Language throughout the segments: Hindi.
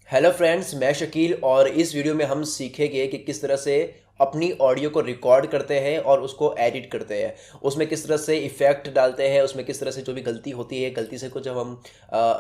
हेलो फ्रेंड्स, मैं शकील और इस वीडियो में हम सीखेंगे कि किस तरह से अपनी ऑडियो को रिकॉर्ड करते हैं और उसको एडिट करते हैं। उसमें किस तरह से इफ़ेक्ट डालते हैं, उसमें किस तरह से जो भी गलती होती है, गलती से को जब हम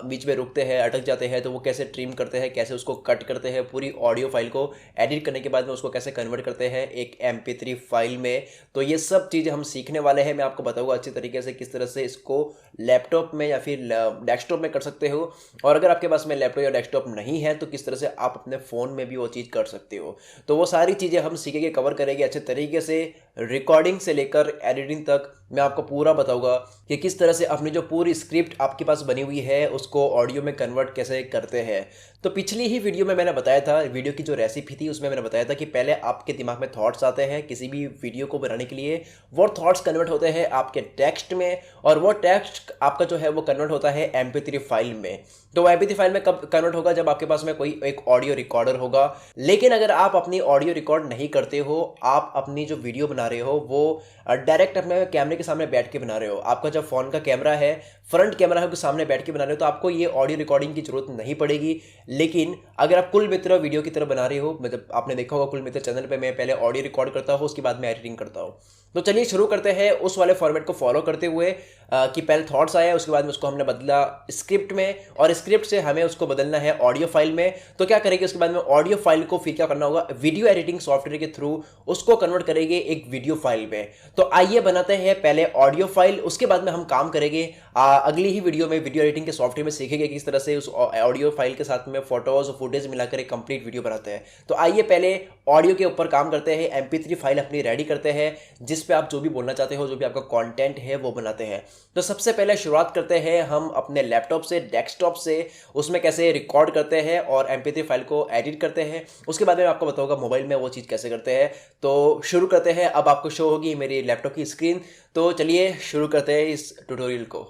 बीच में रुकते हैं, अटक जाते हैं, तो वो कैसे ट्रिम करते हैं, कैसे उसको कट करते हैं, पूरी ऑडियो फाइल को एडिट करने के बाद में उसको कैसे कन्वर्ट करते हैं एक MP3 फाइल में। तो ये सब चीज़ें हम सीखने वाले हैं। मैं आपको बताऊँगा अच्छी तरीके से किस तरह से इसको लैपटॉप में या फिर डेस्कटॉप में कर सकते हो, और अगर आपके पास में लैपटॉप या डेस्कटॉप नहीं है तो किस तरह से आप अपने फ़ोन में भी वो चीज़ कर सकते हो। तो वो सारी चीज़ें हम सीखेंगे, कवर करेंगे अच्छे तरीके से। रिकॉर्डिंग से लेकर एडिटिंग तक मैं आपको पूरा बताऊंगा कि किस तरह से अपनी जो पूरी स्क्रिप्ट आपके पास बनी हुई है उसको ऑडियो में कन्वर्ट कैसे करते हैं। तो पिछली ही वीडियो में मैंने बताया था, वीडियो की जो रेसिपी थी उसमें मैंने बताया था कि पहले आपके दिमाग में थॉट्स आते हैं किसी भी वीडियो को बनाने के लिए, वो थॉट्स कन्वर्ट होते हैं आपके टेक्स्ट में, और वो टेक्स्ट आपका जो है वो कन्वर्ट होता है MP3 फाइल में। तो वो MP3 फाइल में कब कन्वर्ट होगा? जब आपके पास में कोई एक ऑडियो रिकॉर्डर होगा। लेकिन अगर आप अपनी ऑडियो रिकॉर्ड नहीं करते हो, आप अपनी जो वीडियो बना रहे हो वो डायरेक्ट अपने कैमरे के सामने बैठ के बना रहे हो, आपका जब फोन का कैमरा है, फ्रंट कैमरा है, उसके सामने बैठ के बना रहे हो, तो आपको ये ऑडियो रिकॉर्डिंग की जरूरत नहीं पड़ेगी। लेकिन अगर आप कुल मित्र वीडियो की तरह बना रहे हो, मतलब आपने देखा होगा कुल मित्र चैनल पे मैं पहले ऑडियो रिकॉर्ड करता हूँ, उसके बाद में एडिटिंग करता हूँ। तो चलिए शुरू करते हैं उस वाले फॉर्मेट को फॉलो करते हुए कि पहले थॉट्स आया, उसके बाद में उसको हमने बदला स्क्रिप्ट में, और स्क्रिप्ट से हमें उसको बदलना है ऑडियो फाइल में। तो क्या करेंगे, उसके बाद में ऑडियो फाइल को फिर क्या करना होगा, वीडियो एडिटिंग सॉफ्टवेयर के थ्रू उसको कन्वर्ट करेंगे एक वीडियो फाइल में। तो आइए बनाते हैं पहले ऑडियो फाइल, उसके बाद में हम काम करेंगे अगली ही वीडियो में वीडियो एडिटिंग के सॉफ्टवेयर में सीखेंगे किस तरह से उस ऑडियो फाइल के साथ में फोटोज और फुटेज मिलाकर एक कंप्लीट वीडियो बनाते हैं। तो आइए पहले ऑडियो के ऊपर काम करते हैं, MP3 फाइल अपनी रेडी करते हैं जिस पे आप जो भी बोलना चाहते हो, जो भी आपका कंटेंट है वो बनाते हैं। तो सबसे पहले शुरुआत करते हैं हम अपने लैपटॉप से, डेस्कटॉप से, उसमें कैसे रिकॉर्ड करते हैं और MP3 फाइल को एडिट करते हैं। उसके बाद में आपको बताऊंगा मोबाइल में वो चीज़ कैसे करते हैं। तो शुरू करते हैं। अब आपको शो होगी मेरी लैपटॉप की स्क्रीन। तो चलिए शुरू करते हैं इस ट्यूटोरियल को।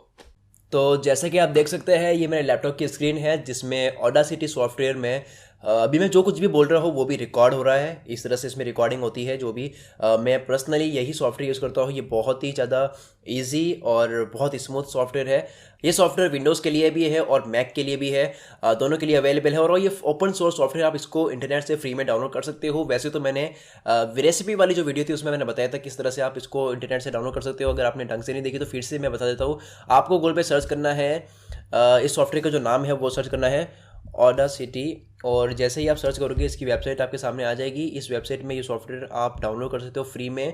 तो जैसे कि आप देख सकते हैं, ये मेरे लैपटॉप की स्क्रीन है जिसमें ऑडासिटी सॉफ्टवेयर में अभी मैं जो कुछ भी बोल रहा हूँ वो भी रिकॉर्ड हो रहा है। इस तरह से इसमें रिकॉर्डिंग होती है। जो भी मैं पर्सनली यही सॉफ्टवेयर यूज़ करता हूँ। ये बहुत ही ज़्यादा इजी और बहुत स्मूथ सॉफ्टवेयर है। ये सॉफ्टवेयर विंडोज़ के लिए भी है और मैक के लिए भी है, दोनों के लिए अवेलेबल है। और ये ओपन सोर्स सॉफ्टवेयर, आप इसको इंटरनेट से फ्री में डाउनलोड कर सकते हो। वैसे तो मैंने रेसिपी वाली जो वीडियो थी उसमें मैंने बताया था किस तरह से आप इसको इंटरनेट से डाउनलोड कर सकते हो। अगर आपने ढंग से नहीं देखी तो फिर से मैं बता देता हूँ। आपको गूगल पे सर्च करना है, इस सॉफ्टवेयर का जो नाम है वो सर्च करना है ऑडासिटी, और जैसे ही आप सर्च करोगे इसकी वेबसाइट आपके सामने आ जाएगी। इस वेबसाइट में ये सॉफ्टवेयर आप डाउनलोड कर सकते हो फ्री में,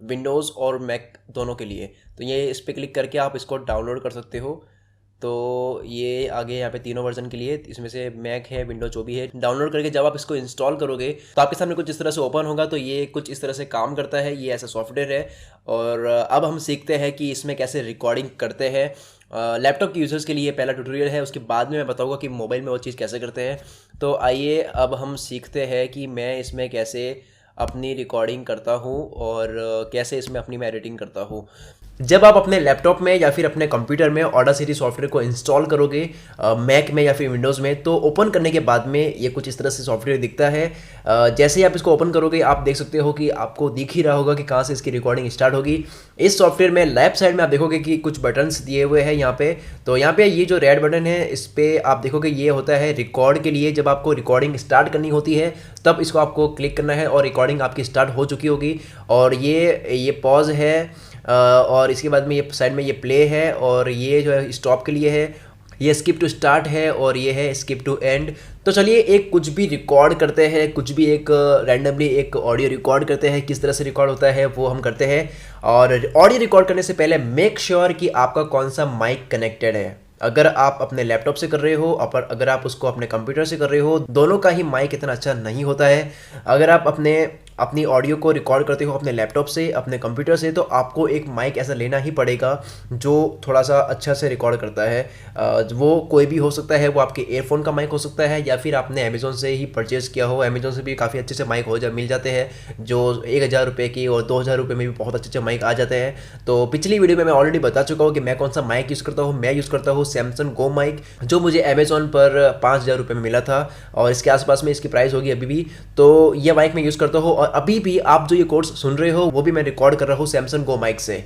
विंडोज़ और मैक दोनों के लिए। तो ये इस पर क्लिक करके आप इसको डाउनलोड कर सकते हो। तो ये आगे यहाँ पे तीनों वर्जन के लिए, इसमें से मैक है, विंडो जो भी है। डाउनलोड करके जब आप इसको इंस्टॉल करोगे तो आपके सामने कुछ इस तरह से ओपन होगा। तो ये कुछ इस तरह से काम करता है, ये ऐसा सॉफ्टवेयर है। और अब हम सीखते हैं कि इसमें कैसे रिकॉर्डिंग करते हैं। लैपटॉप के यूज़र्स के लिए पहला ट्यूटोरियल है, उसके बाद में मैं बताऊंगा कि मोबाइल में वो चीज़ कैसे करते हैं। तो आइए अब हम सीखते हैं कि मैं इसमें कैसे अपनी रिकॉर्डिंग करता हूँ और कैसे इसमें अपनी मैं एडिटिंग करता हूँ। जब आप अपने लैपटॉप में या फिर अपने कंप्यूटर में ऑडासिटी सॉफ्टवेयर को इंस्टॉल करोगे, मैक में या फिर विंडोज़ में, तो ओपन करने के बाद में ये कुछ इस तरह से सॉफ्टवेयर दिखता है। जैसे ही आप इसको ओपन करोगे आप देख सकते हो कि आपको दिख ही रहा होगा कि कहाँ से इसकी रिकॉर्डिंग स्टार्ट होगी। इस सॉफ्टवेयर में लेफ्ट साइड में आप देखोगे कि कुछ बटन्स दिए हुए हैं यहाँ पे। तो यहाँ पे ये जो रेड बटन है इस पर आप देखोगे ये होता है रिकॉर्ड के लिए। जब आपको रिकॉर्डिंग स्टार्ट करनी होती है तब इसको आपको क्लिक करना है और रिकॉर्डिंग आपकी स्टार्ट हो चुकी होगी। और ये पॉज है, और इसके बाद में ये साइड में ये प्ले है, और ये जो है स्टॉप के लिए है, ये स्किप टू स्टार्ट है, और ये है स्किप टू एंड। तो चलिए एक कुछ भी रिकॉर्ड करते हैं, कुछ भी एक रैंडमली एक ऑडियो रिकॉर्ड करते हैं। किस तरह से रिकॉर्ड होता है वो हम करते हैं। और ऑडियो रिकॉर्ड करने से पहले मेक श्योर कि आपका कौन सा माइक कनेक्टेड है। अगर आप अपने लैपटॉप से कर रहे हो, अगर आप उसको अपने कंप्यूटर से कर रहे हो, दोनों का ही माइक इतना अच्छा नहीं होता है। अगर आप अपनी ऑडियो को रिकॉर्ड करते हो अपने लैपटॉप से, अपने कंप्यूटर से, तो आपको एक माइक ऐसा लेना ही पड़ेगा जो थोड़ा सा अच्छा से रिकॉर्ड करता है। वो कोई भी हो सकता है, वो आपके एयरफोन का माइक हो सकता है, या फिर आपने अमेज़ोन से ही परचेज़ किया हो। अमेज़ोन से भी काफ़ी अच्छे से माइक मिल जाते हैं जो 1000 रुपये की और 2000 रुपये में भी बहुत अच्छे माइक आ जाते हैं। तो पिछली वीडियो में मैं ऑलरेडी बता चुका हूँ कि मैं कौन सा माइक यूज़ करता हूँ। मैं यूज़ करता हूँ सैमसंग गो माइक, जो मुझे अमेज़ोन पर 5000 रुपये में मिला था, और इसके आसपास में इसकी प्राइस होगी अभी भी। तो ये माइक मैं यूज़ करता हूँ, और अभी भी आप जो ये कोर्स सुन रहे हो वो भी मैं रिकॉर्ड कर रहा हूँ सैमसंग गो माइक से।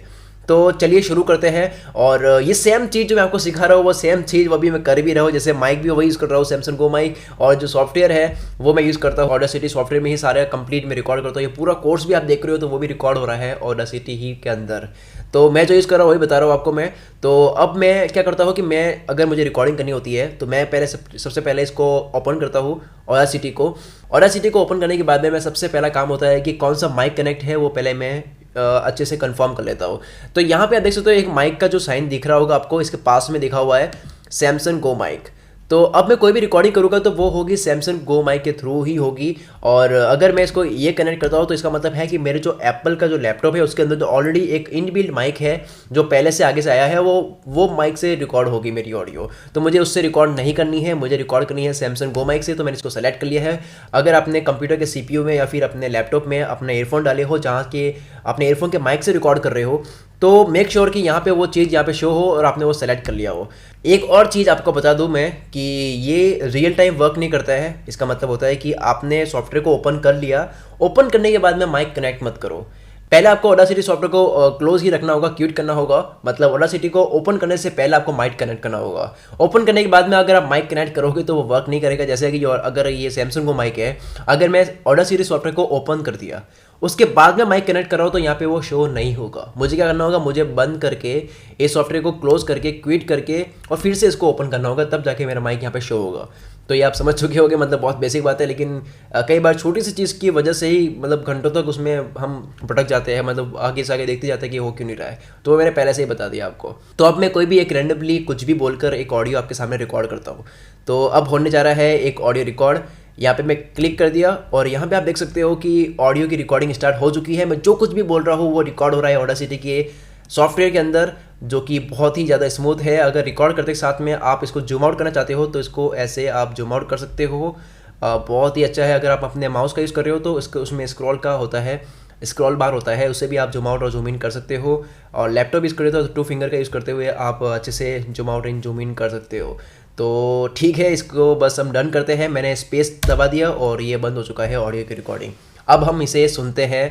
तो चलिए शुरू करते हैं। और ये सेम चीज़ जो मैं आपको सिखा रहा हूँ वो सेम चीज़ वो भी मैं कर भी रहा हूँ। जैसे माइक भी वही यूज़ कर रहा हूँ, सैमसंग गो माइक, और जो सॉफ्टवेयर है वो मैं यूज़ करता हूँ ऑडासिटी सॉफ्टवेयर में ही सारे कंप्लीट में रिकॉर्ड करता हूँ। ये पूरा कोर्स भी आप देख रहे हो तो वो भी रिकॉर्ड हो रहा है ऑडासिटी ही के अंदर। तो मैं जो यूज़ कर रहा हूँ वही बता रहा हूँ आपको मैं। तो अब मैं क्या करता हूँ कि मैं अगर मुझे रिकॉर्डिंग करनी होती है तो मैं पहले सबसे पहले इसको ओपन करता हूँ ऑडासिटी को। ऑडासिटी को ओपन करने के बाद में मैं सबसे पहला काम होता है कि कौन सा माइक कनेक्ट है वो पहले मैं अच्छे से कंफर्म कर लेता हूँ। तो यहाँ पे आप देख सकते हो एक माइक का जो साइन दिख रहा होगा आपको, इसके पास में दिखा हुआ है सैमसंग गो माइक। तो अब मैं कोई भी रिकॉर्डिंग करूँगा तो वो होगी सैमसंग गो माइक के थ्रू ही होगी। और अगर मैं इसको ये कनेक्ट करता हूँ तो इसका मतलब है कि मेरे जो एप्पल का जो लैपटॉप है उसके अंदर जो ऑलरेडी एक इनबिल्ट माइक है जो पहले से आगे से आया है वो माइक से रिकॉर्ड होगी मेरी ऑडियो। तो मुझे उससे रिकॉर्ड नहीं करनी है, मुझे रिकॉर्ड करनी है सैमसंग गो माइक से। तो मैंने इसको सेलेक्ट कर लिया है। अगर आपने कंप्यूटर के CPU में या फिर अपने लैपटॉप में अपने ईयरफोन डाले हो जहाँ के अपने ईयरफोन के माइक से रिकॉर्ड कर रहे हो तो मेक श्योर कि यहाँ पे वो चीज़ यहाँ पे शो हो और आपने वो सेलेक्ट कर लिया हो। एक और चीज़ आपको बता दूँ मैं कि ये रियल टाइम वर्क नहीं करता है। इसका मतलब होता है कि आपने सॉफ्टवेयर को ओपन कर लिया, ओपन करने के बाद में माइक कनेक्ट मत करो। पहले आपको ऑडासिटी सॉफ्टवेयर को क्लोज ही रखना होगा, क्विट करना होगा। मतलब ऑडासिटी को ओपन करने से पहले आपको माइक कनेक्ट करना होगा। ओपन करने के बाद में अगर आप माइक कनेक्ट करोगे तो वो वर्क नहीं करेगा। जैसे कि अगर ये सैमसंग को माइक है, अगर मैं ऑडासिटी सॉफ्टवेयर को ओपन कर दिया उसके बाद में माइक कनेक्ट कर रहा हूँ तो यहाँ पे वो शो नहीं होगा। मुझे क्या करना होगा, मुझे बंद करके इस सॉफ्टवेयर को क्लोज करके क्विट करके और फिर से इसको ओपन करना होगा, तब जाके मेरा माइक यहाँ पे शो होगा। तो ये आप समझ चुके होंगे, मतलब बहुत बेसिक बात है। लेकिन कई बार छोटी सी चीज़ की वजह से ही मतलब घंटों तक उसमें हम भटक जाते हैं, मतलब आगे से आगे देखते जाते हैं कि हो क्यों नहीं रहा है। तो मैंने पहले से ही बता दिया आपको। तो अब मैं कोई भी एक रैंडमली कुछ भी बोलकर एक ऑडियो आपके सामने रिकॉर्ड करता हूँ। तो अब होने जा रहा है एक ऑडियो रिकॉर्ड। यहाँ पे मैं क्लिक कर दिया और यहाँ पे आप देख सकते हो कि ऑडियो की रिकॉर्डिंग स्टार्ट हो चुकी है। मैं जो कुछ भी बोल रहा हूँ वो रिकॉर्ड हो रहा है ऑडासिटी के सॉफ्टवेयर के अंदर, जो कि बहुत ही ज़्यादा स्मूथ है। अगर रिकॉर्ड करते के साथ में आप इसको जूम आउट करना चाहते हो तो इसको ऐसे आप जूम आउट कर सकते हो। बहुत ही अच्छा है। अगर आप अपने माउस का यूज़ कर रहे हो तो उसमें स्क्रॉल का होता है, स्क्रॉल बार होता है, उससे भी आप जूम आउट और जूम इन कर सकते हो। और लैपटॉप यूज़ कर रहे हो तो 2 फिंगर का यूज़ करते हुए आप अच्छे से zoom out in zoom in कर सकते हो। तो ठीक है, इसको बस हम डन करते हैं। मैंने स्पेस दबा दिया और ये बंद हो चुका है ऑडियो की रिकॉर्डिंग। अब हम इसे सुनते हैं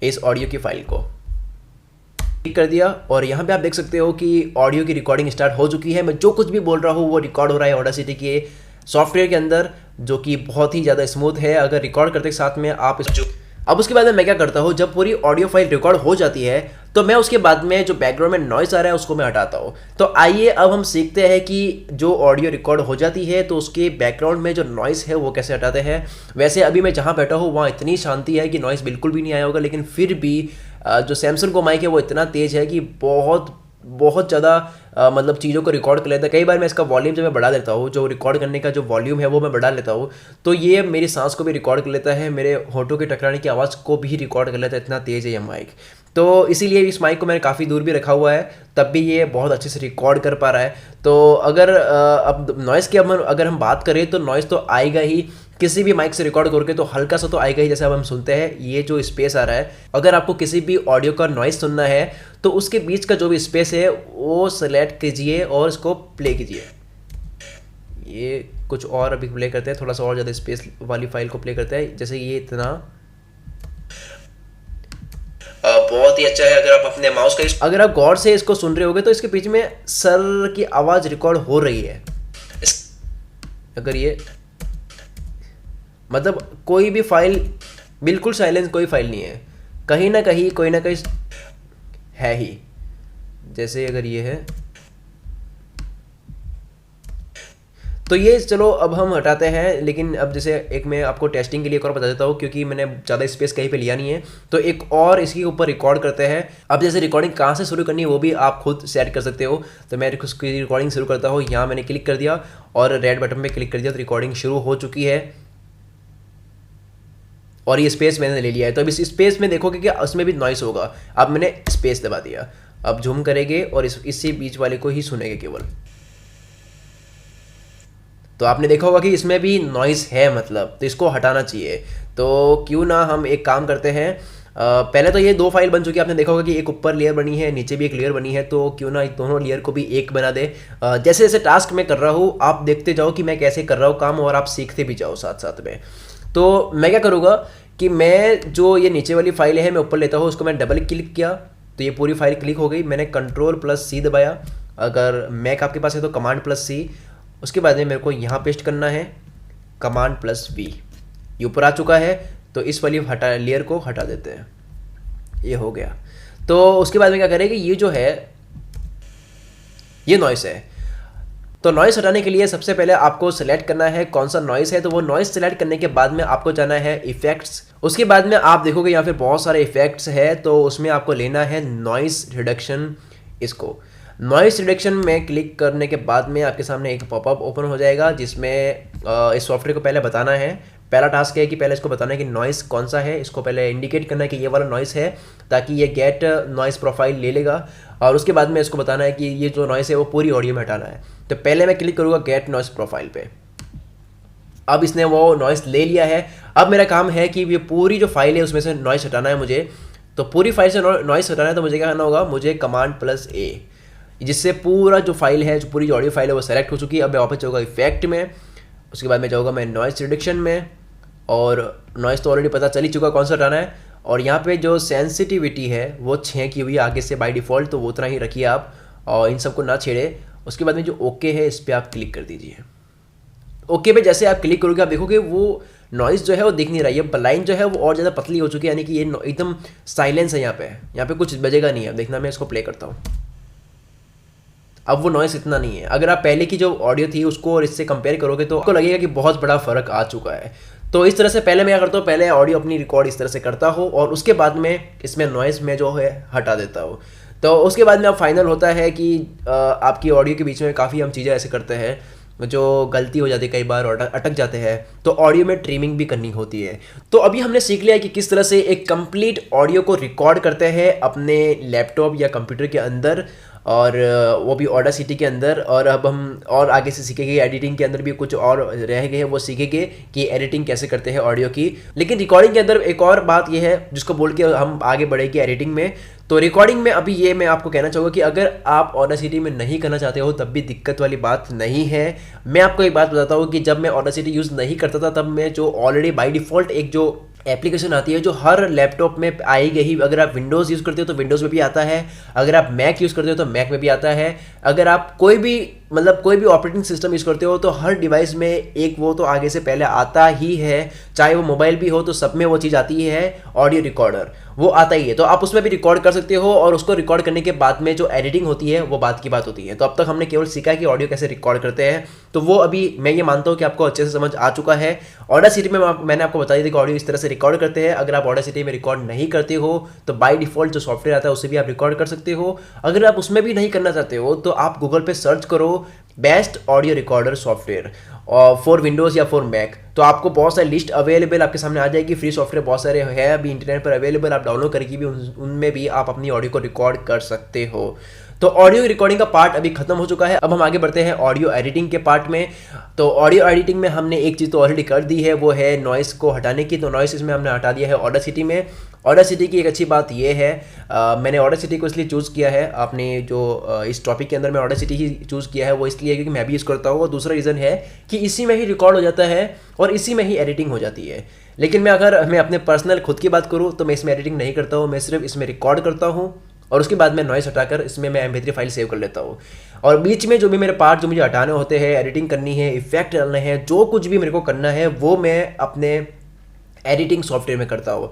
इस ऑडियो की फाइल को। क्लिक कर दिया और यहाँ पे आप देख सकते हो कि ऑडियो की रिकॉर्डिंग स्टार्ट हो चुकी है। मैं जो कुछ भी बोल रहा हूँ वो रिकॉर्ड हो रहा है ऑडासिटी के सॉफ्टवेयर के अंदर, जो कि बहुत ही ज़्यादा स्मूथ है। अगर रिकॉर्ड करते के साथ में आप अब उसके बाद में मैं क्या करता हूँ, जब पूरी ऑडियो फाइल रिकॉर्ड हो जाती है तो मैं उसके बाद में जो बैकग्राउंड में नॉइस आ रहा है उसको मैं हटाता हूँ। तो आइए अब हम सीखते हैं कि जो ऑडियो रिकॉर्ड हो जाती है तो उसके बैकग्राउंड में जो नॉइस है वो कैसे हटाते हैं। वैसे अभी मैं जहाँ बैठा हूँ वहाँ इतनी शांति है कि नॉइस बिल्कुल भी नहीं आया होगा, लेकिन फिर भी जो सैमसंग को माइक है वो इतना तेज़ है कि बहुत ज़्यादा मतलब चीज़ों को रिकॉर्ड कर लेता है। कई बार मैं इसका वॉल्यूम जो मैं बढ़ा देता हूँ, जो रिकॉर्ड करने का जो वॉल्यूम है वो मैं बढ़ा लेता हूँ, तो ये मेरी सांस को भी रिकॉर्ड कर लेता है, मेरे होठों के टकराने की आवाज़ को भी रिकॉर्ड कर लेता है। इतना तेज़ है ये माइक। तो इसीलिए इस माइक को मैंने काफ़ी दूर भी रखा हुआ है, तब भी ये बहुत अच्छे से रिकॉर्ड कर पा रहा है। तो अगर अब नॉइज़ की अगर हम बात करें तो नॉइज़ तो आएगा ही, किसी भी माइक से रिकॉर्ड करके तो हल्का सा तो आएगा ही। जैसे अब हम सुनते हैं ये जो स्पेस आ रहा है, अगर आपको किसी भी ऑडियो का नॉइज़ सुनना है तो उसके बीच का जो भी स्पेस है वो सेलेक्ट कीजिए और इसको प्ले कीजिए। ये कुछ और अभी प्ले करते हैं, थोड़ा सा और ज़्यादा स्पेस वाली फाइल को प्ले करते हैं। जैसे ये इतना बहुत ही अच्छा है। अगर आप अपने माउस का अगर आप गौर से इसको सुन रहे होगे तो इसके बीच में सर की आवाज़ रिकॉर्ड हो रही है। अगर ये मतलब कोई भी फाइल बिल्कुल साइलेंस, कोई फाइल नहीं है, कहीं ना कहीं कोई ना कहीं है ही। जैसे अगर ये है तो ये चलो अब हम हटाते हैं। लेकिन अब जैसे एक मैं आपको टेस्टिंग के लिए एक और बता देता हूँ, क्योंकि मैंने ज़्यादा स्पेस कहीं पे लिया नहीं है, तो एक और इसके ऊपर रिकॉर्ड करते हैं। अब जैसे रिकॉर्डिंग कहाँ से शुरू करनी है वो भी आप खुद सेट कर सकते हो। तो मैं उसकी रिकॉर्डिंग शुरू करता हूँ। यहाँ मैंने क्लिक कर दिया और रेड बटन पर क्लिक कर दिया तो रिकॉर्डिंग शुरू हो चुकी है और ये स्पेस मैंने ले लिया है। तो अब इस स्पेस में देखोगे कि उसमें भी नॉइस होगा। अब मैंने स्पेस दबा दिया, अब झूम करेंगे और इसी बीच वाले को ही सुनेंगे केवल। तो आपने देखा होगा कि इसमें भी नॉइस है, मतलब तो इसको हटाना चाहिए। तो क्यों ना हम एक काम करते हैं, पहले तो ये 2 फाइल बन चुकी है। आपने देखा होगा कि एक ऊपर लेयर बनी है, नीचे भी एक लेयर बनी है, तो क्यों ना दोनों लेयर को भी एक बना दे। जैसे जैसे टास्क मैं कर रहा हूँ आप देखते जाओ कि मैं कैसे कर रहा हूँ काम, और आप सीखते भी जाओ साथ साथ में। तो मैं क्या करूँगा कि मैं जो ये नीचे वाली फाइल है मैं ऊपर लेता हूँ, उसको मैं डबल क्लिक किया तो ये पूरी फाइल क्लिक हो गई। मैंने Ctrl+C दबाया, अगर मैक आपके पास है तो Command+C। उसके बाद में मेरे को यहाँ पेस्ट करना है Command+V। ये ऊपर आ चुका है, तो इस वाली लेयर को हटा देते हैं। ये हो गया। तो उसके बाद में क्या करें कि ये जो है ये नॉइस है। तो नॉइस हटाने के लिए सबसे पहले आपको सेलेक्ट करना है कौन सा नॉइस है। तो वो नॉइस सेलेक्ट करने के बाद में आपको जाना है इफेक्ट्स। उसके बाद में आप देखोगे यहाँ पे बहुत सारे इफेक्ट्स है, तो उसमें आपको लेना है नॉइस रिडक्शन। इसको नॉइस रिडक्शन में क्लिक करने के बाद में आपके सामने एक पॉपअप ओपन हो जाएगा, जिसमें इस सॉफ्टवेयर को पहले बताना है। पहला टास्क है कि पहले इसको बताना है कि नॉइस कौन सा है। इसको पहले इंडिकेट करना है कि ये वाला नॉइस है, ताकि ये गेट नॉइस प्रोफाइल ले लेगा। और उसके बाद में इसको बताना है कि ये जो नॉइस है वो पूरी ऑडियो में हटाना है। तो पहले मैं क्लिक करूँगा गेट नॉइस प्रोफाइल पे। अब इसने वो नॉइस ले लिया है। अब मेरा काम है कि ये पूरी जो फाइल है उसमें से नॉइस हटाना है मुझे। तो पूरी फाइल से नॉइस हटाना है, तो मुझे क्या करना होगा, मुझे Command+A, जिससे पूरा जो फाइल है, जो पूरी जो ऑडियो फाइल है वो सेलेक्ट हो चुकी है। अब मैं वापस जाऊँगा इफेक्ट में। उसके बाद मैं जाऊँगा मैं नॉइस रिडक्शन में, और नॉइस तो ऑलरेडी पता चल ही चुका कौन सा हटाना है। और यहाँ पे जो सेंसिटिविटी है वो 6 की हुई है आगे से बाय डिफ़ॉल्ट, तो वो उतना ही रखिए आप, और इन सबको ना छेड़े। उसके बाद में जो ओके है इस पर आप क्लिक कर दीजिए। ओके पे जैसे आप क्लिक करोगे आप देखोगे वो नॉइस जो है वो दिख नहीं रहा है। लाइन जो है वो और ज़्यादा पतली हो चुकी है, यानी कि ये एकदम साइलेंस है। यहाँ पे कुछ बजेगा नहीं है। अब देखना, मैं इसको प्ले करता हूँ। अब वो नॉइस इतना नहीं है। अगर आप पहले की जो ऑडियो थी उसको और इससे कंपेयर करोगे तो आपको लगेगा कि बहुत बड़ा फ़र्क आ चुका है। तो इस तरह से पहले मैं क्या करता हूँ, पहले ऑडियो अपनी रिकॉर्ड इस तरह से करता हूँ, और उसके बाद में इसमें नॉइस में जो है हटा देता हूँ। तो उसके बाद में अब फाइनल होता है कि आपकी ऑडियो के बीच में काफ़ी हम चीज़ें ऐसे करते हैं जो गलती हो जाती है, कई बार अटक जाते हैं, तो ऑडियो में ट्रिमिंग भी करनी होती है। तो अभी हमने सीख लिया है कि किस तरह से एक कंप्लीट ऑडियो को रिकॉर्ड करते हैं अपने लैपटॉप या कंप्यूटर के अंदर, और वो भी ऑडासिटी के अंदर। और अब हम और आगे से सीखेंगे, एडिटिंग के अंदर भी कुछ और रह गए हैं वो सीखेंगे कि एडिटिंग कैसे करते हैं ऑडियो की। लेकिन रिकॉर्डिंग के अंदर एक और बात ये है जिसको बोल के हम आगे बढ़ेंगे एडिटिंग में। तो रिकॉर्डिंग में अभी ये मैं आपको कहना चाहूँगा कि अगर आप ऑडासिटी में नहीं करना चाहते हो तब भी दिक्कत वाली बात नहीं है। मैं आपको एक बात बताता हूँ कि जब मैं ऑडासिटी यूज़ नहीं करता था, तब मैं जो ऑलरेडी बाय डिफ़ॉल्ट एक जो एप्लीकेशन आती है जो हर लैपटॉप में आएगी ही। अगर आप विंडोज़ यूज़ करते हो तो विंडोज़ में भी आता है, अगर आप मैक यूज़ करते हो तो मैक में भी आता है, अगर आप कोई भी ऑपरेटिंग सिस्टम यूज़ करते हो तो हर डिवाइस में एक वो तो आगे से पहले आता ही है। चाहे वो मोबाइल भी हो तो सब में वो चीज़ आती है, ऑडियो रिकॉर्डर वो आता ही है। तो आप उसमें भी रिकॉर्ड कर सकते हो, और उसको रिकॉर्ड करने के बाद में जो एडिटिंग होती है वो बात की बात होती है। तो अब तक हमने केवल सीखा है कि ऑडियो कैसे रिकॉर्ड करते हैं, तो वो अभी मैं ये मानता हूँ कि आपको अच्छे से समझ आ चुका है। ऑडासिटी में मैंने आपको बता दिया कि ऑडियो इस तरह से रिकॉर्ड करते हैं। अगर आप ऑडासिटी में रिकॉर्ड नहीं करते हो तो बाय डिफ़ॉल्ट जो सॉफ्टवेयर आता है उससे भी आप रिकॉर्ड कर सकते हो। अगर आप उसमें भी नहीं करना चाहते हो तो आप गूगल पे सर्च करो best audio recorder software for Windows या फॉर मैक, तो आपको बहुत सारी लिस्ट अवेलेबल आपके सामने आ जाएगी। फ्री सॉफ्टवेयर बहुत सारे हैं अभी इंटरनेट पर अवेलेबल, आप डाउनलोड करके भी उनमें भी आप अपनी ऑडियो को रिकॉर्ड कर सकते हो। तो ऑडियो रिकॉर्डिंग का पार्ट अभी खत्म हो चुका है। अब हम आगे बढ़ते हैं ऑडियो एडिटिंग के पार्ट में। तो ऑडियो एडिटिंग में हमने एक चीज़ तो ऑलरेडी कर दी है, वो है नॉइस को हटाने की। तो नॉइस इसमें हमने हटा दिया है ऑडासिटी में। ऑडासिटी की एक अच्छी बात ये है, मैंने ऑडासिटी को इसलिए चूज़ किया है, आपने जो इस टॉपिक के अंदर मैं ऑडासिटी ही चूज़ किया है वो इसलिए क्योंकि मैं भी यूज़ करता हूँ, और दूसरा रीज़न है कि इसी में ही रिकॉर्ड हो जाता है और इसी में ही एडिटिंग हो जाती है। लेकिन अगर मैं अपने पर्सनल खुद की बात करूँ तो मैं इसमें एडिटिंग नहीं करता हूँ, मैं सिर्फ इसमें रिकॉर्ड करता हूँ, और उसके बाद मैं नॉइस हटाकर इसमें मैं MP3 फाइल सेव कर लेता हूँ। और बीच में जो भी मेरे पार्ट जो मुझे हटाने होते हैं, एडिटिंग करनी है, इफेक्ट डालने हैं, जो कुछ भी मेरे को करना है वो मैं अपने एडिटिंग सॉफ्टवेयर में करता हूँ।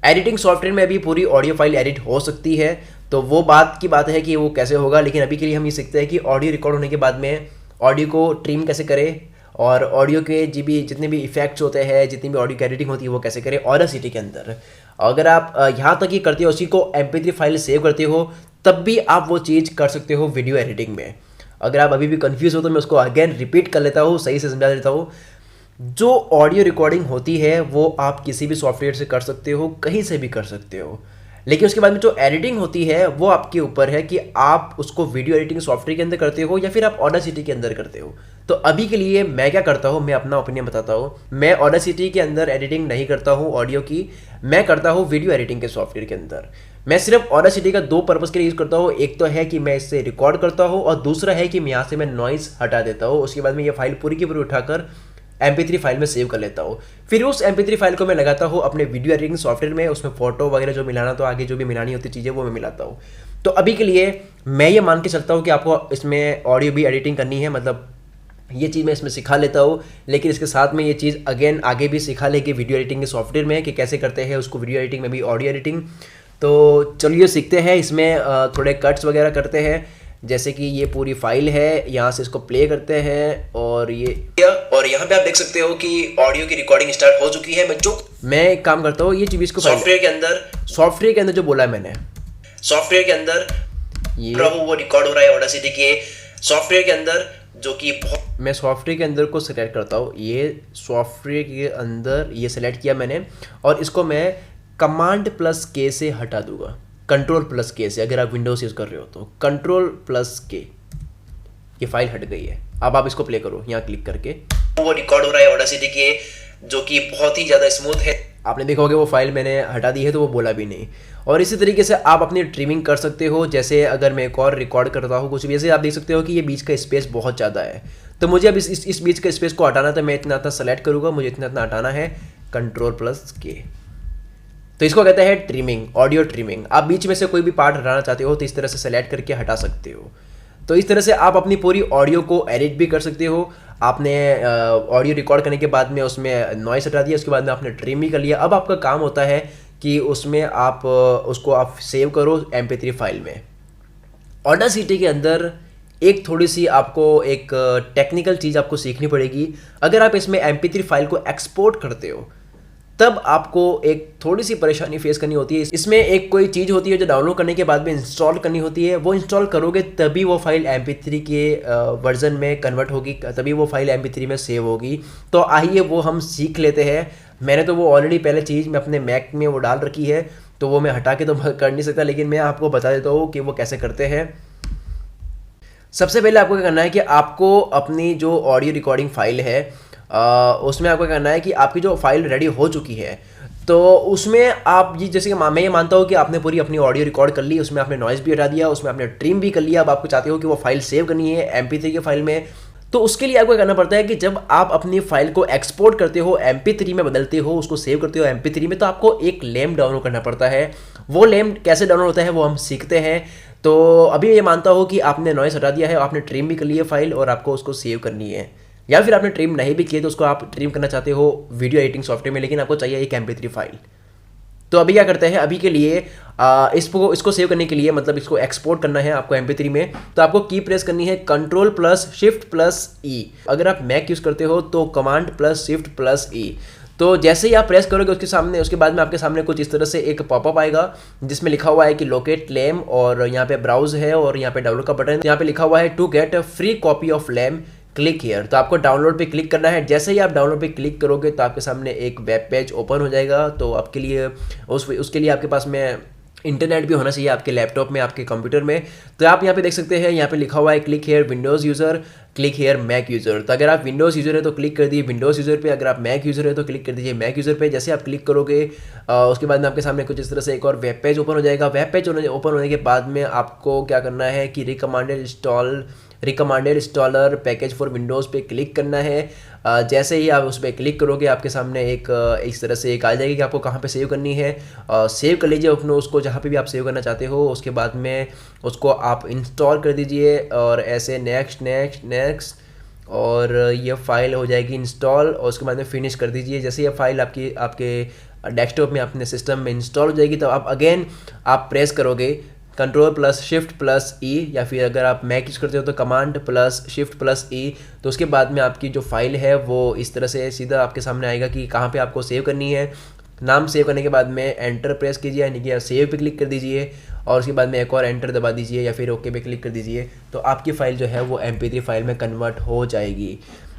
एडिटिंग सॉफ्टवेयर में अभी पूरी ऑडियो फाइल एडिट हो सकती है, तो वो बात की बात है कि वो कैसे होगा। लेकिन अभी के लिए हम ये सीखते हैं कि ऑडियो रिकॉर्ड होने के बाद में ऑडियो को ट्रिम कैसे करें, और ऑडियो के जितने भी इफेक्ट्स होते हैं, जितनी भी ऑडियो की एडिटिंग होती है वो कैसे करें ऑडासिटी के अंदर। अगर आप यहाँ तक ही करते हो, उसी को MP3 फाइल सेव करते हो, तब भी आप वो चीज़ कर सकते हो वीडियो एडिटिंग में। अगर आप अभी भी कंफ्यूज हो तो मैं उसको अगेन रिपीट कर लेता हूँ, सही से समझा देता हूँ। जो ऑडियो रिकॉर्डिंग होती है वो आप किसी भी सॉफ्टवेयर से कर सकते हो, कहीं से भी कर सकते हो। लेकिन उसके बाद में जो एडिटिंग होती है वो आपके ऊपर है कि आप उसको वीडियो एडिटिंग सॉफ्टवेयर के अंदर करते हो या फिर आप ऑडासिटी के अंदर करते हो। तो अभी के लिए मैं क्या करता हूँ, मैं अपना ओपिनियन बताता हूँ। मैं ऑडासिटी के अंदर एडिटिंग नहीं करता हूँ ऑडियो की, मैं करता हूँ वीडियो एडिटिंग के सॉफ्टवेयर के अंदर। मैं सिर्फ ऑडासिटी का 2 पर्पज़ के लिए यूज़ करता हूँ। एक तो है कि मैं इससे रिकॉर्ड करता हूँ, और दूसरा है कि मैं यहाँ से मैं नॉइस हटा देता हूँ। उसके बाद में ये फाइल पूरी की पूरी उठाकर MP3 फाइल में सेव कर लेता हूँ। फिर उस MP3 फाइल को मैं लगाता हूँ अपने वीडियो एडिटिंग सॉफ्टवेयर में, उसमें फोटो वगैरह जो मिलाना तो आगे जो भी मिलानी होती चीज़ें वो मैं मिलाता हूँ। तो अभी के लिए मैं ये मान के चलता हूँ कि आपको इसमें ऑडियो भी एडिटिंग करनी है, मतलब ये चीज़ मैं इसमें सिखा लेता हूँ, लेकिन इसके साथ में ये चीज़ अगेन आगे भी सिखा लेगी वीडियो एडिटिंग के सॉफ्टवेयर में कि कैसे करते हैं उसको, वीडियो एडिटिंग में भी ऑडियो एडिटिंग। तो चलिए सीखते हैं। इसमें थोड़े कट्स वगैरह करते हैं, जैसे कि ये पूरी फाइल है, यहाँ से इसको प्ले करते हैं और यहाँ पे आप देख सकते हो कि ऑडियो की रिकॉर्डिंग स्टार्ट हो चुकी है। मैं एक काम करता हूँ, ये चीज़ इसको सॉफ्टवेयर के अंदर जो बोला है मैंने, सॉफ्टवेयर के अंदर ये वो रिकॉर्ड हो रहा है ऑडासिटी के सॉफ्टवेयर के अंदर, जो कि मैं सॉफ्टवेयर के अंदर को सेलेक्ट करता हूँ। ये सॉफ्टवेयर के अंदर ये सेलेक्ट किया मैंने और इसको मैं Command+K से हटा दूंगा, Ctrl+K से। अगर आप विंडोज यूज़ कर रहे हो तो Ctrl+K, ये फाइल हट गई है। अब आप इसको प्ले करो यहाँ क्लिक करके, वो रिकॉर्ड हो रहा है ऑडासिटी के, जो कि बहुत ही ज़्यादा स्मूथ है। आपने देखा होगा वो फाइल मैंने हटा दी है तो वो बोला भी नहीं। और इसी तरीके से आप अपनी ट्रिमिंग कर सकते हो। जैसे अगर मैं एक और रिकॉर्ड करता हूँ कुछ भी, जैसे आप देख सकते हो कि ये बीच का स्पेस बहुत ज़्यादा है, तो मुझे अब इस बीच का स्पेस को हटाना, तो मैं इतना सेलेक्ट करूँगा, मुझे इतना हटाना है, Ctrl+K। तो इसको कहते हैं ट्रिमिंग, ऑडियो ट्रिमिंग। आप बीच में से कोई भी पार्ट हटाना चाहते हो तो इस तरह से सेलेक्ट करके हटा सकते हो। तो इस तरह से आप अपनी पूरी ऑडियो को एडिट भी कर सकते हो। आपने ऑडियो रिकॉर्ड करने के बाद में उसमें नॉइस हटा दिया, उसके बाद में आपने ट्रिम भी कर लिया। अब आपका काम होता है कि उसमें आप उसको आप सेव करो MP3 फाइल में। ऑडासिटी के अंदर एक थोड़ी सी आपको एक टेक्निकल चीज़ आपको सीखनी पड़ेगी। अगर आप इसमें MP3 फाइल को एक्सपोर्ट करते हो तब आपको एक थोड़ी सी परेशानी फेस करनी होती है। इसमें एक कोई चीज़ होती है जो डाउनलोड करने के बाद में इंस्टॉल करनी होती है। वो इंस्टॉल करोगे तभी वो फाइल MP3 के वर्जन में कन्वर्ट होगी, तभी वो फाइल MP3 में सेव होगी। तो आइए वो हम सीख लेते हैं। मैंने तो वो ऑलरेडी पहले चीज़ मैं अपने मैक में वो डाल रखी है, तो वो मैं हटा के तो कर नहीं सकता, लेकिन मैं आपको बता देता हूँ कि वो कैसे करते हैं। सबसे पहले आपको क्या करना है कि आपको अपनी जो ऑडियो रिकॉर्डिंग फाइल है उसमें आपको करना है कि आपकी जो फाइल रेडी हो चुकी है, तो उसमें आप ये, जैसे कि मैं ये मानता हूँ कि आपने पूरी अपनी ऑडियो रिकॉर्ड कर ली, उसमें आपने नॉइज़ भी हटा दिया, उसमें आपने ट्रिम भी कर लिया। अब आपको चाहते हो कि वो फाइल सेव करनी है MP3 के फाइल में, तो उसके लिए आपको करना पड़ता है कि जब आप अपनी फाइल को एक्सपोर्ट करते हो, MP3 में बदलते हो, उसको सेव करते हो MP3 में, तो आपको एक लैम्प डाउनलोड करना पड़ता है। वो लैम्प कैसे डाउनलोड होता है वो हम सीखते हैं। तो अभी ये मानता हूँ कि आपने नॉइज़ हटा दिया है, आपने ट्रिम भी कर ली है फाइल और आपको उसको सेव करनी है, या फिर आपने ट्रिम नहीं भी किए तो उसको आप ट्रिम करना चाहते हो वीडियो एडिटिंग सॉफ्टवेयर में, लेकिन आपको चाहिए एक MP3 फाइल। तो अभी क्या करते हैं, अभी के लिए इसको सेव करने के लिए, मतलब इसको एक्सपोर्ट करना है आपको MP3 में, तो आपको की प्रेस करनी है Ctrl+Shift+E। अगर आप मैक यूज़ करते हो तो Command+Shift+E। तो जैसे ही आप प्रेस करोगे उसके बाद में आपके सामने कुछ इस तरह से एक पॉपअप आएगा जिसमें लिखा हुआ है कि लोकेट लैम, और यहाँ पे ब्राउज है और यहाँ पे डाउनलोड का बटन है। यहाँ पे लिखा हुआ है to get a free copy of लैम क्लिक हियर। तो आपको डाउनलोड पे क्लिक करना है। जैसे ही आप डाउनलोड पे क्लिक करोगे तो आपके सामने एक वेब पेज ओपन हो जाएगा। तो आपके लिए उसके लिए आपके पास में इंटरनेट भी होना चाहिए, आपके लैपटॉप में, आपके कंप्यूटर में। तो आप यहाँ पे देख सकते हैं, यहाँ पे लिखा हुआ है click here windows user, click here mac user. तो अगर आप विंडोज़ यूज़र है तो क्लिक कर दीजिए विंडोज़ यूज़र पे, अगर आप मैक यूज़र है तो क्लिक कर दीजिए मैक यूज़र पे। जैसे आप क्लिक करोगे उसके बाद में आपके सामने कुछ इस तरह से एक और वेब पेज ओपन हो जाएगा। वेब पेज ओपन होने के बाद में आपको क्या करना है कि recommended installer package for Windows पे क्लिक करना है। जैसे ही आप उस पर क्लिक करोगे आपके सामने एक इस तरह से एक आ जाएगी कि आपको कहाँ पे सेव करनी है। सेव कर लीजिए अपने उसको जहाँ पे भी आप सेव करना चाहते हो। उसके बाद में उसको आप इंस्टॉल कर दीजिए और ऐसे नेक्स्ट और ये फाइल हो जाएगी इंस्टॉल, और उसके बाद में फिनिश कर दीजिए। जैसे ये फाइल आपके डेस्कटॉप में, अपने सिस्टम में इंस्टॉल हो जाएगी, तो आप अगेन आप प्रेस करोगे Ctrl+Shift+E, या फिर अगर आप मैक यूज़ करते हो तो Command+Shift+E। तो उसके बाद में आपकी जो फाइल है वो इस तरह से सीधा आपके सामने आएगा कि कहाँ पे आपको सेव करनी है। नाम सेव करने के बाद में एंटर प्रेस कीजिए, यानी कि सेव पे क्लिक कर दीजिए, और उसके बाद में एक और एंटर दबा दीजिए या फिर ओके पे क्लिक कर दीजिए। तो आपकी फ़ाइल जो है वो MP3 फाइल में कन्वर्ट हो जाएगी।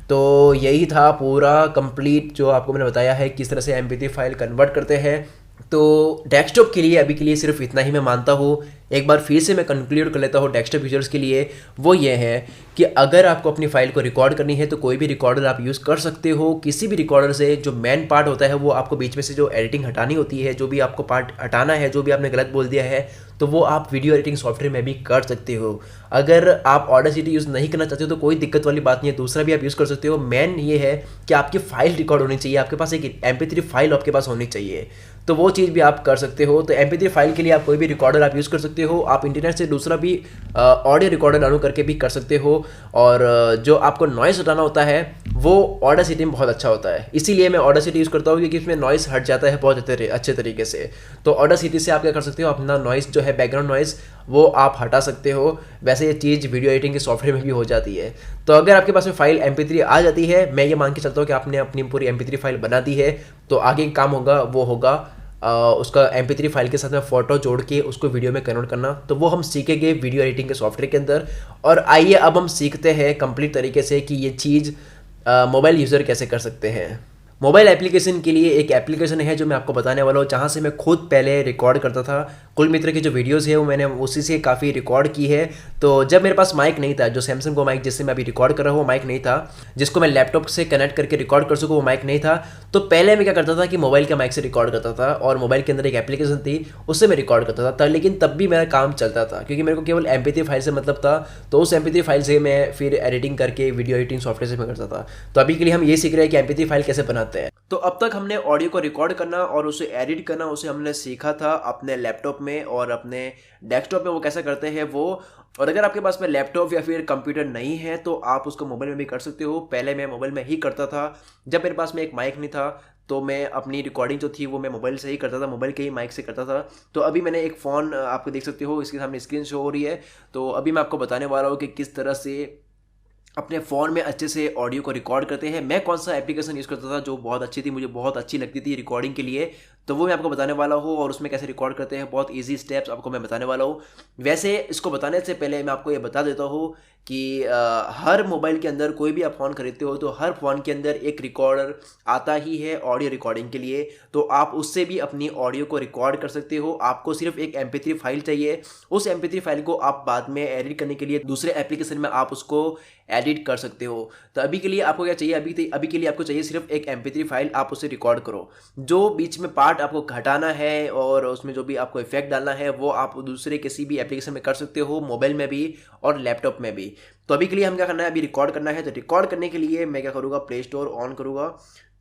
तो यही था पूरा कंप्लीट जो आपको मैंने बताया है किस तरह से MP3 फाइल कन्वर्ट करते हैं। तो डेस्कटॉप के लिए अभी के लिए सिर्फ इतना ही मैं मानता हूँ एक बार फिर से मैं कंक्लूड कर लेता हूँ डेस्कटॉप यूजर्स के लिए, वो ये है कि अगर आपको अपनी फाइल को रिकॉर्ड करनी है तो कोई भी रिकॉर्डर आप यूज़ कर सकते हो। किसी भी रिकॉर्डर से जो मेन पार्ट होता है वो आपको बीच में से जो एडिटिंग हटानी होती है, जो भी आपको पार्ट हटाना है, जो भी आपने गलत बोल दिया है, तो वो आप वीडियो एडिटिंग सॉफ्टवेयर में भी कर सकते हो। अगर आप ऑडासिटी यूज़ नहीं करना चाहते हो तो कोई दिक्कत वाली बात नहीं है, दूसरा भी आप यूज़ कर सकते हो। मेन ये है कि आपकी फाइल रिकॉर्ड होनी चाहिए, आपके पास एक MP3 फाइल आपके पास होनी चाहिए, तो वो चीज़ भी आप कर सकते हो। तो MP3 फाइल के लिए आप कोई भी रिकॉर्डर आप यूज़ कर सकते हो। आप इंटरनेट से दूसरा भी ऑडियो रिकॉर्डर डाउनलोड करके भी कर सकते हो। और जो आपको नॉइस हटाना होता है वो ऑडासिटी में बहुत अच्छा होता है, इसीलिए मैं ऑडासिटी यूज़ करता हूँ, क्योंकि इसमें नॉइस हट जाता है बहुत अच्छे तरीके से। तो ऑडासिटी से आप क्या कर सकते हो, अपना नॉइस जो है बैकग्राउंड नॉइस वो आप हटा सकते हो। वैसे ये चीज़ वीडियो एडिटिंग के सॉफ्टवेयर में भी हो जाती है। तो अगर आपके पास में फाइल MP3 आ जाती है, मैं ये मान के चलता हूँ कि आपने अपनी पूरी MP3 फाइल बना दी है, तो आगे का काम होगा वो होगा उसका MP3 फाइल के साथ में फ़ोटो जोड़ के उसको वीडियो में कन्वर्ट करना। तो वो हम सीखेंगे वीडियो एडिटिंग के सॉफ्टवेयर के अंदर। और आइए अब हम सीखते हैं कंप्लीट तरीके से कि ये चीज़ मोबाइल यूज़र कैसे कर सकते हैं। मोबाइल एप्लीकेशन के लिए एक एप्लीकेशन है जो मैं आपको बताने वाला हूँ, जहाँ से मैं खुद पहले रिकॉर्ड करता था। कुल मित्र की जो वीडियोस है वो मैंने उसी से काफ़ी रिकॉर्ड की है। तो जब मेरे पास माइक नहीं था, जो सैमसंग को माइक जिससे मैं अभी रिकॉर्ड कर रहा हूँ वो माइक नहीं था, जिसको मैं लैपटॉप से कनेक्ट करके रिकॉर्ड कर सकूँ वो माइक नहीं था। तो पहले मैं क्या करता था कि मोबाइल के माइक से रिकॉर्ड करता था, और मोबाइल के अंदर एक एप्लीकेशन थी उससे मैं रिकॉर्ड करता था। लेकिन तब भी मेरा काम चलता था, क्योंकि मेरे को केवल MP3 फाइल से मतलब था। तो उस MP3 फाइल से मैं फिर एडिटिंग करके वीडियो एडिटिंग सॉफ्टवेयर से मैं करता था। तो अभी के लिए हम ये सीख रहे हैं कि MP3 फाइल कैसे बनाते हैं। तो अब तक हमने ऑडियो को रिकॉर्ड करना और उसे एडिट करना उसे हमने सीखा था अपने लैपटॉप में और अपने डेस्कटॉप में वो कैसे करते हैं वो। और अगर आपके पास में लैपटॉप या फिर कंप्यूटर नहीं है तो आप उसको मोबाइल में भी कर सकते हो। पहले मैं मोबाइल में ही करता था, जब मेरे पास में एक माइक नहीं था तो मैं अपनी रिकॉर्डिंग जो थी वो मैं मोबाइल से ही करता था, मोबाइल के ही माइक से करता था। तो अभी मैंने एक फ़ोन आपको देख सकते हो, इसके सामने स्क्रीन शो हो रही है। तो अभी मैं आपको बताने वाला हूँ कि किस तरह से अपने फ़ोन में अच्छे से ऑडियो को रिकॉर्ड करते हैं। मैं कौन सा एप्लीकेशन यूज़ करता था जो बहुत अच्छी थी, मुझे बहुत अच्छी लगती थी रिकॉर्डिंग के लिए, तो वो मैं आपको बताने वाला हूँ। और उसमें कैसे रिकॉर्ड करते हैं बहुत इजी स्टेप्स आपको मैं बताने वाला हूँ। वैसे इसको बताने से पहले मैं आपको ये बता देता हूँ कि हर मोबाइल के अंदर कोई भी आप फ़ोन खरीदते हो तो हर फ़ोन के अंदर एक रिकॉर्डर आता ही है ऑडियो रिकॉर्डिंग के लिए। तो आप उससे भी अपनी ऑडियो को रिकॉर्ड कर सकते हो। आपको सिर्फ एक MP3 फाइल चाहिए। उस MP3 फाइल को आप बाद में एडिट करने के लिए दूसरे एप्लीकेशन में आप उसको एडिट कर सकते हो। तो अभी के लिए आपको क्या चाहिए, अभी के लिए आपको चाहिए सिर्फ एक MP3 फाइल, आप उसे रिकॉर्ड करो। जो बीच में पार्ट आपको घटाना है और उसमें जो भी आपको इफेक्ट डालना है वो आप दूसरे किसी भी एप्लीकेशन में कर सकते हो, मोबाइल में भी और लैपटॉप में भी। तो अभी के लिए हम क्या करना है, अभी रिकॉर्ड करना है। तो रिकॉर्ड करने के लिए मैं क्या करूँगा, प्ले स्टोर ऑन करूँगा।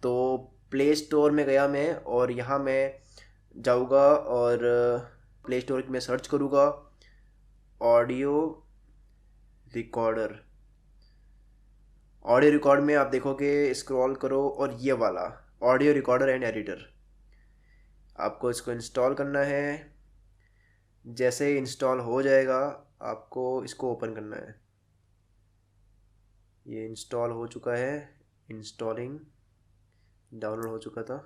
तो प्ले स्टोर में गया मैं और यहाँ मैं जाऊँगा और प्ले स्टोर में सर्च करूँगा ऑडियो रिकॉर्डर। ऑडियो रिकॉर्ड में आप देखोगे, स्क्रॉल करो और ये वाला ऑडियो रिकॉर्डर एंड एडिटर, आपको इसको इंस्टॉल करना है। जैसे इंस्टॉल हो जाएगा आपको इसको ओपन करना है। ये इंस्टॉल हो चुका है, इंस्टॉलिंग डाउनलोड हो चुका था।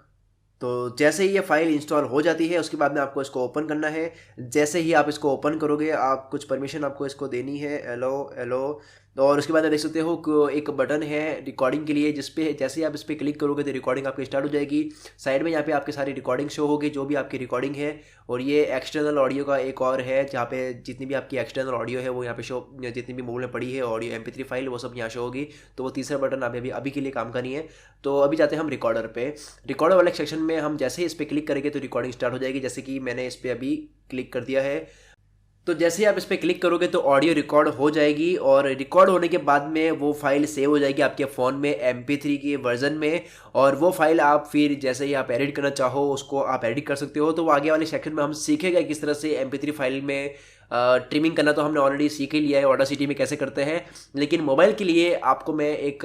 तो जैसे ही ये फाइल इंस्टॉल हो जाती है उसके बाद में आपको इसको ओपन करना है। जैसे ही आप इसको ओपन करोगे आप कुछ परमिशन आपको इसको देनी है, एलो एलो। और उसके बाद आप देख सकते हो कि एक बटन है रिकॉर्डिंग के लिए, जिस पे जैसे ही आप इस पर क्लिक करोगे तो रिकॉर्डिंग आपकी स्टार्ट हो जाएगी। साइड में यहाँ पे आपकी सारी रिकॉर्डिंग शो होगी, जो भी आपकी रिकॉर्डिंग है। और ये एक्सटर्नल ऑडियो का एक और है, जहाँ पे जितनी भी आपकी एक्सटर्नल ऑडियो है वो यहाँ पे शो, जितनी भी मोबाइल में पड़ी है ऑडियो MP3 फाइल वो सब यहाँ शो होगी। तो वो तीसरा बटन अभी के लिए काम का नहीं है। तो अभी जाते हैं हम रिकॉर्डर पे। रिकॉर्डर वाले सेक्शन में हम जैसे ही इस पर क्लिक करेंगे तो रिकॉर्डिंग स्टार्ट हो जाएगी। जैसे कि मैंने इस पर अभी क्लिक कर दिया है। तो जैसे ही आप इस पर क्लिक करोगे तो ऑडियो रिकॉर्ड हो जाएगी और रिकॉर्ड होने के बाद में वो फाइल सेव हो जाएगी आपके फ़ोन में MP3 के वर्जन में। और वो फाइल आप फिर जैसे ही आप एडिट करना चाहो उसको आप एडिट कर सकते हो। तो वो आगे वाले सेक्शन में हम सीखेंगे किस तरह से MP3 फाइल में ट्रिमिंग करना तो हमने ऑलरेडी सीख ही लिया है, ऑडासिटी में कैसे करते हैं। लेकिन मोबाइल के लिए आपको मैं एक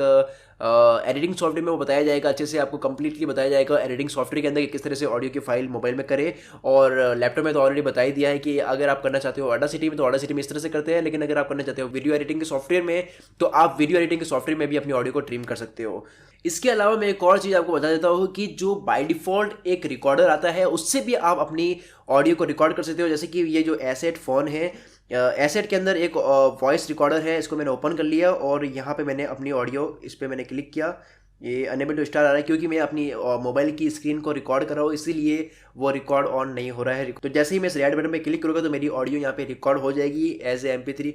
एडिटिंग सॉफ्टवेयर में वो बताया जाएगा, अच्छे से आपको कंप्लीटली बताया जाएगा एडिटिंग सॉफ्टवेयर के अंदर कि किस तरह से ऑडियो की फाइल मोबाइल में करे। और लैपटॉप में तो ऑलरेडी बता ही दिया है कि अगर आप करना चाहते हो ऑडासिटी में तो ऑडासिटी में इस तरह से करते हैं। लेकिन अगर आप करना चाहते हो वीडियो एडिटिंग के सॉफ्टवेयर में तो आप वीडियो एडिटिंग के सॉफ्टवेयर में भी अपनी ऑडियो को ट्रिम कर सकते हो। इसके अलावा मैं एक और चीज़ आपको बता देता हूँ कि जो बाय डिफ़ॉल्ट एक रिकॉर्डर आता है उससे भी आप अपनी ऑडियो को रिकॉर्ड कर सकते हो। जैसे कि ये जो एसेट फ़ोन है, एसेट के अंदर एक वॉइस रिकॉर्डर है, इसको मैंने ओपन कर लिया और यहाँ पे मैंने अपनी ऑडियो इस पर मैंने क्लिक किया। ये अनेबल टू स्टार्ट आ रहा है क्योंकि मैं अपनी मोबाइल की स्क्रीन को रिकॉर्ड कर रहा हूँ, इसीलिए वो रिकॉर्ड ऑन नहीं हो रहा है। तो जैसे ही मैं इस रेड बटन पे क्लिक करूँगा तो मेरी ऑडियो यहाँ पे रिकॉर्ड हो जाएगी, एज ए MP3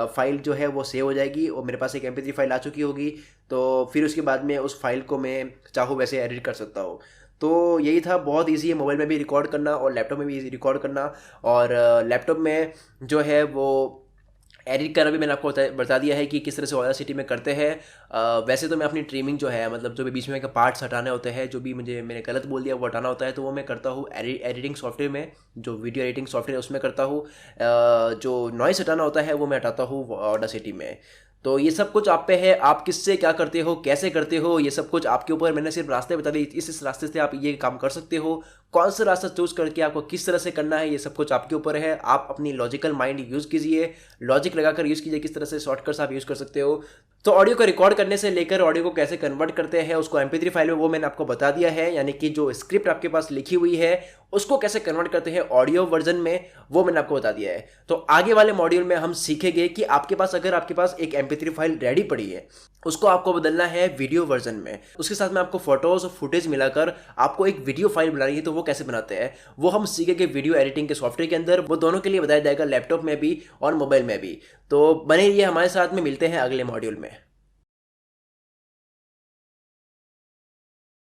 फाइल जो है वो सेव हो जाएगी और मेरे पास एक MP3 फाइल आ चुकी होगी। तो फिर उसके बाद में उस फाइल को मैं चाहूँ वैसे एडिट कर सकता हूँ। तो यही था, बहुत ईजी है मोबाइल में भी रिकॉर्ड करना और लैपटॉप में भी रिकॉर्ड करना। और लैपटॉप में जो है वो एडिट करना भी मैंने आपको बता दिया है कि किस तरह से ऑडासिटी में करते हैं। वैसे तो मैं अपनी ट्रिमिंग जो है, मतलब जो भी बीच में के पार्ट्स हटाने होते हैं, जो भी मैंने गलत बोल दिया वो हटाना होता है, तो वो मैं करता हूँ एडिटिंग सॉफ्टवेयर में, जो वीडियो एडिटिंग सॉफ्टवेयर है उसमें करता हूँ। जो नॉइस हटाना होता है वो मैं हटाता हूँ ऑडासिटी में। तो ये सब कुछ आप पे है, आप किससे क्या करते हो, कैसे करते हो, ये सब कुछ आपके ऊपर। मैंने सिर्फ रास्ते बता दिए, इस रास्ते से आप ये काम कर सकते हो। कौन सा रास्ता चूज करके आपको किस तरह से करना है, ये सब कुछ आपके ऊपर है। आप अपनी लॉजिकल माइंड यूज़ कीजिए, लॉजिक लगाकर यूज़ कीजिए, किस तरह से शॉर्टकट्स आप यूज़ कर सकते हो। तो ऑडियो को रिकॉर्ड करने से लेकर ऑडियो को कैसे कन्वर्ट करते हैं उसको MP3 फाइल में, वो मैंने आपको बता दिया है। यानी कि जो स्क्रिप्ट आपके पास लिखी हुई है उसको कैसे कन्वर्ट करते हैं ऑडियो वर्जन में, वो मैंने आपको बता दिया है। तो आगे वाले मॉड्यूल में हम सीखेंगे कि अगर आपके पास एक MP3 फाइल रेडी पड़ी है, उसको आपको बदलना है वीडियो वर्जन में। उसके साथ में आपको फोटोज और फुटेज मिलाकर आपको एक वीडियो फाइल बनानी है, तो वो कैसे बनाते हैं वो हम सीखेंगे वीडियो एडिटिंग के सॉफ्टवेयर के अंदर। वो दोनों के लिए बताया जाएगा, लैपटॉप में भी और मोबाइल में भी। तो बने रहिए हमारे साथ में, मिलते हैं अगले मॉड्यूल में।